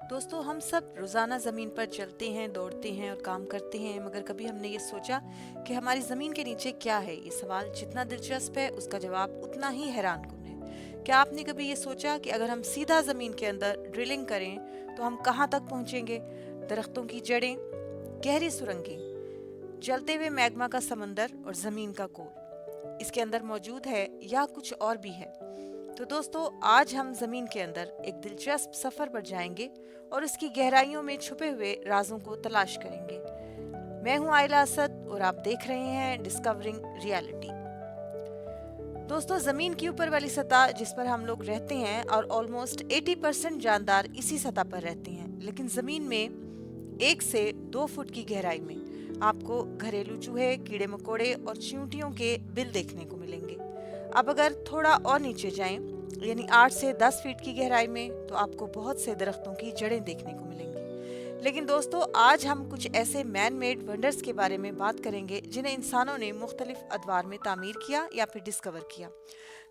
दोस्तों, हम सब रोज़ाना ज़मीन पर चलते हैं, दौड़ते हैं और काम करते हैं, मगर कभी हमने ये सोचा कि हमारी ज़मीन के नीचे क्या है? ये सवाल जितना दिलचस्प है, उसका जवाब उतना ही हैरानकुन है। क्या आपने कभी ये सोचा कि अगर हम सीधा ज़मीन के अंदर ड्रिलिंग करें, तो हम कहाँ तक पहुँचेंगे? दरख्तों की जड़ें, गहरी सुरंगें, जलते हुए मैग्मा का समंदर और ज़मीन का कोर इसके अंदर मौजूद है या कुछ और भी है? तो दोस्तों, आज हम जमीन के अंदर एक दिलचस्प सफर पर जाएंगे और इसकी गहराइयों में छुपे हुए राजों को तलाश करेंगे। मैं हूं आयला असद और आप देख रहे हैं डिस्कवरिंग रियलिटी। दोस्तों, जमीन की ऊपर वाली सतह जिस पर हम लोग रहते हैं और ऑलमोस्ट 80% जानदार इसी सतह पर रहते हैं, लेकिन जमीन में 1 से 2 फुट की गहराई में आपको घरेलू चूहे, कीड़े मकोड़े और चींटियों के बिल देखने को मिलेंगे। अब अगर थोड़ा और नीचे जाएं, यानी 8 से 10 फीट की गहराई में, तो आपको बहुत से दरख्तों की जड़ें देखने को मिलेंगी। लेकिन दोस्तों, आज हम कुछ ऐसे मैन मेड वंडर्स के बारे में बात करेंगे जिन्हें इंसानों ने मुख्तलिफ अदवार में तामीर किया या फिर डिस्कवर किया।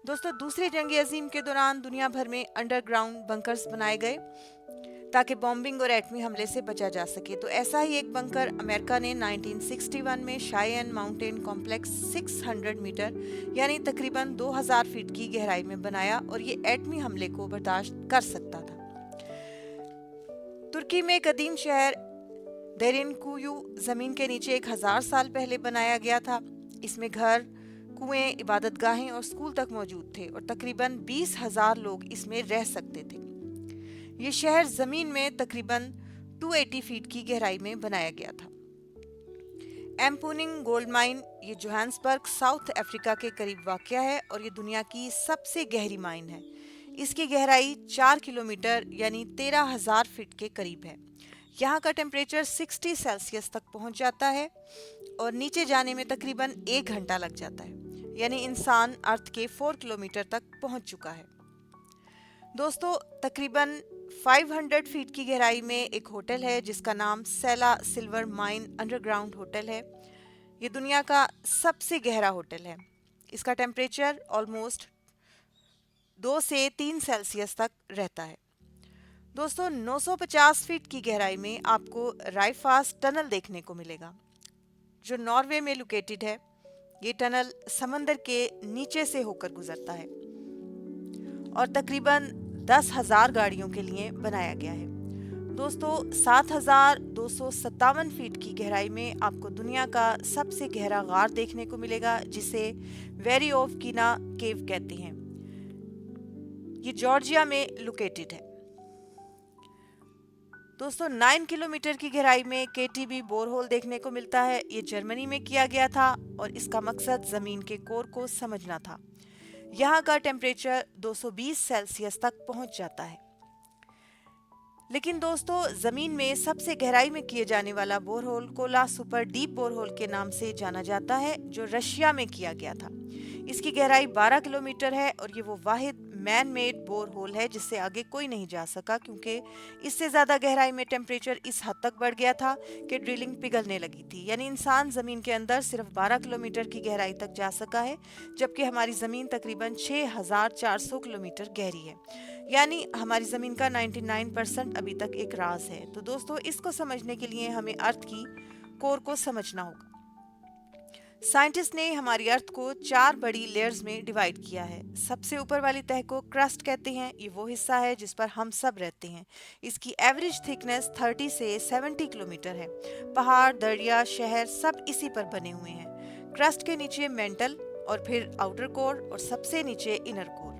दोस्तों, दूसरी जंग अजीम के दौरान दुनिया भर में अंडरग्राउंड बंकर्स बनाए गए ताकि बॉम्बिंग और एटमी हमले से बचा जा सके। तो ऐसा ही एक बंकर अमेरिका ने 1961 में शायन माउंटेन कॉम्प्लेक्स 600 मीटर यानी तकरीबन 2000 फीट की गहराई में बनाया और ये एटमी हमले को बर्दाश्त कर सकता था। तुर्की में कदीम शहर देरिनकुयू जमीन के नीचे 1000 साल पहले बनाया गया था। इसमें घर, कुएं, इबादतगाहें और स्कूल तक मौजूद थे और तकरीबन 20,000 लोग इसमें रह सकते थे। ये शहर जमीन में तकरीबन 280 फीट की गहराई में बनाया गया था। एम्पूनिंग गोल्ड माइन ये जोहान्सबर्ग, साउथ अफ्रीका के करीब वाक़या है और ये दुनिया की सबसे गहरी माइन है। इसकी गहराई 4 किलोमीटर यानी 13,000 फीट के करीब है। यहाँ का टेम्परेचर 60 सेल्सियस तक पहुँच जाता है और नीचे जाने में तकरीबन 1 घंटा लग जाता है, यानी इंसान अर्थ के 4 किलोमीटर तक पहुँच चुका है। दोस्तों, तकरीबन 500 फीट की गहराई में एक होटल है जिसका नाम सेला सिल्वर माइन अंडरग्राउंड होटल है। ये दुनिया का सबसे गहरा होटल है। इसका टेम्परेचर ऑलमोस्ट 2 से 3 सेल्सियस तक रहता है। दोस्तों, 950 फीट की गहराई में आपको राइफास टनल देखने को मिलेगा जो नॉर्वे में लोकेटेड है। ये टनल समंदर के नीचे से होकर गुजरता है और तकरीबन 10,000 गाड़ियों के लिए बनाया गया है। दोस्तों, 7,257 फीट की गहराई में आपको दुनिया का सबसे गहरा गार देखने को मिलेगा जिसे वेरी ऑफ कीना केव कहते हैं। ये जॉर्जिया में लोकेटेड है। दोस्तों, 9 किलोमीटर की गहराई में केटीबी बोरहोल देखने को मिलता है। ये जर्मनी में किया गया था और इसका मकसद जमीन के कोर को समझना था। यहाँ का टेम्परेचर 220 सेल्सियस तक पहुँच जाता है। लेकिन दोस्तों, जमीन में सबसे गहराई में किए जाने वाला borehole Kola super deep borehole के नाम से जाना जाता है जो रशिया में किया गया था। इसकी गहराई 12 किलोमीटर है और ये वो वाहिद मैन मेड बोरहोल है जिससे आगे कोई नहीं जा सका, क्योंकि इससे ज़्यादा गहराई में टेम्परेचर इस हद तक बढ़ गया था कि ड्रिलिंग पिघलने लगी थी। यानी इंसान ज़मीन के अंदर सिर्फ 12 किलोमीटर की गहराई तक जा सका है, जबकि हमारी ज़मीन तकरीबन 6,400 किलोमीटर गहरी है। यानी हमारी ज़मीन का 99% अभी तक एक राज है। तो दोस्तों, इसको समझने के लिए हमें अर्थ की कोर को समझना होगा। साइंटिस्ट ने हमारी अर्थ को 4 बड़ी लेयर्स में डिवाइड किया है। सबसे ऊपर वाली तह को क्रस्ट कहते हैं। ये वो हिस्सा है जिस पर हम सब रहते हैं। इसकी एवरेज थिकनेस 30 से 70 किलोमीटर है। पहाड़, दरिया, शहर सब इसी पर बने हुए हैं। क्रस्ट के नीचे मेंटल और फिर आउटर कोर और सबसे नीचे इनर कोर।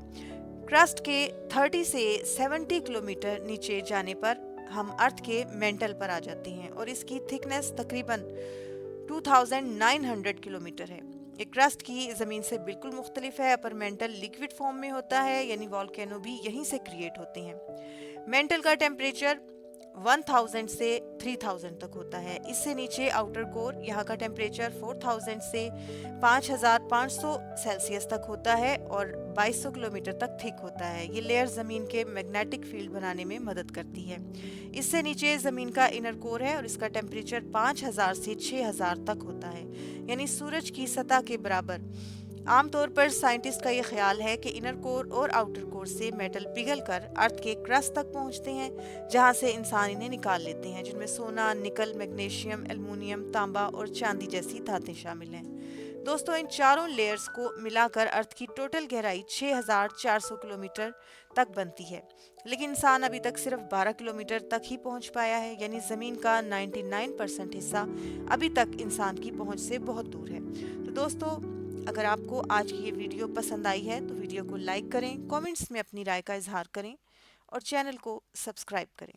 क्रस्ट के 30 से 70 किलोमीटर नीचे जाने पर हम अर्थ के मेंटल पर आ जाते हैं और इसकी थिकनेस तकरीबन 2900 किलोमीटर है। ये क्रस्ट की ज़मीन से बिल्कुल मुख्तलिफ है। अपर मेंटल लिक्विड फॉर्म में होता है, यानी वॉल्केनो भी यहीं से क्रिएट होते हैं। मेंटल का टेम्परेचर 1000 से 3000 तक होता है। इससे नीचे आउटर कोर, यहाँ का टेम्परेचर 4000 से 5500 सेल्सियस तक होता है और 2200 किलोमीटर तक थिक होता है। ये लेयर ज़मीन के मैग्नेटिक फील्ड बनाने में मदद करती है। इससे नीचे ज़मीन का इनर कोर है और इसका टेम्परेचर 5000 से 6000 तक होता है, यानी सूरज की सतह के बराबर। عام طور پر سائنٹسٹ کا یہ خیال ہے کہ انر کور اور آؤٹر کور سے میٹل پگھل کر ارتھ کے کرسٹ تک پہنچتے ہیں، جہاں سے انسان انہیں نکال لیتے ہیں، جن میں سونا، نکل، میگنیشیم، ایلومینیم، تانبا اور چاندی جیسی دھاتیں شامل ہیں۔ دوستو، ان چاروں لیئرز کو ملا کر ارتھ کی ٹوٹل گہرائی 6400 کلومیٹر تک بنتی ہے، لیکن انسان ابھی تک صرف 12 کلومیٹر تک ہی پہنچ پایا ہے، یعنی زمین کا 99% حصہ ابھی تک انسان کی پہنچ سے بہت دور ہے۔ تو دوستو، اگر آپ کو آج کی یہ ویڈیو پسند آئی ہے تو ویڈیو کو لائک کریں، کامنٹس میں اپنی رائے کا اظہار کریں اور چینل کو سبسکرائب کریں۔